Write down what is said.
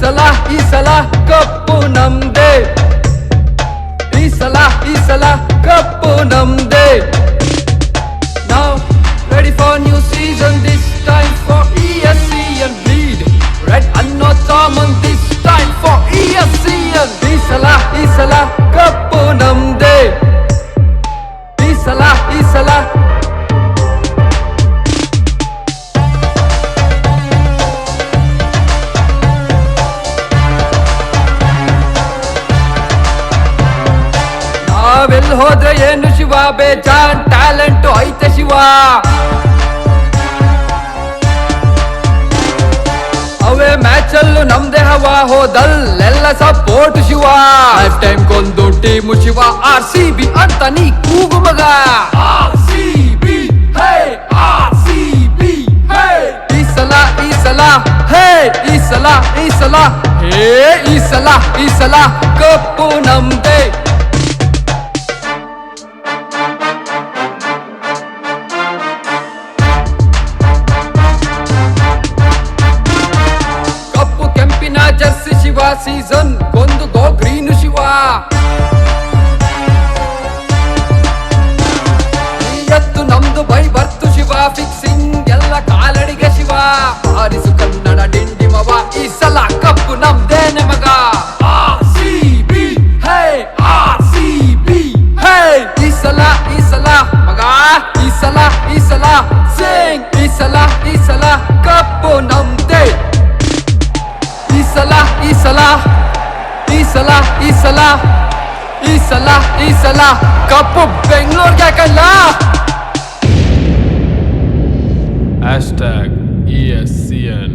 ಈ ಸಲ ಕಪ್ಪು ನಮ್ದೆ, ಈ ಸಲ ಕಪ್ಪು ನಮ್ದೆ. Now ready for new season, this time for ESCN lead. Red ಅನ್ನೋ ಸಾಮನ್, this time for ESCN. ಈ ಸಲ ಕಪ್ಪು ನಮ್ದೆ, ಈ ಸಲ ನಾವೆಲ್ ಹೋದ್ರೆ ಏನು ಶಿವ, ಬೇಜಾನ್ ಟ್ಯಾಲೆಂಟ್ ಐತೆ ಶಿವ. ಅವೇ ಮ್ಯಾಚ್ ಅಲ್ಲೂ ನಮ್ದೇ ಹವಾ, ಹೋದಲ್ಲೆಲ್ಲ ಸಪೋರ್ಟ್ ಶಿವ. ಲೈಫ್ ಟೈಮ್ ಗೊಂದು ಟೀಮು ಶಿವ, RCB ಅಂತ ನೀ ಕೂಗು ಮಗ. RCB ಹೇ, RCB ಹೇ. ಈ ಸಲ ಹೇ, ಈ ಸಲ ಹೇ, ಈ ಸಲ ಕಪ್ಪು ನಮ್ದೇ. ಜರ್ಸಿ ಶಿವ, ಸೀಸನ್ ಗೊಂದು ಗೋ ಗ್ರೀನ್ ಶಿವ. ಎತ್ತು ನಮ್ದು ಬೈ ಬರ್ತು ಶಿವ, ಫಿಕ್ಸಿಂಗ್ ಎಲ್ಲ ಕಾಲಡಿಗೆ ಶಿವ. ಆರಿಸು ಕನ್ನಡ ಡಿಂಡಿಮವ, ಈ ಸಲ ಕಪ್ಪು ನಮ್ದೇನೆ ಮಗ. RCB ಹೇ, RCB ಹೇ. ಈ ಸಲ ಮಗ, ಈ ಸಲ ಸಿಂಗ್. ಈ ಸಲ ಕಪ್ಪು ನಮ್ದೇ. ಈ ಸಲ ಕಪ್ಪು ಬೆಂಗಳೂರಿಗೆ ಕಲ್ಲ. #ESCN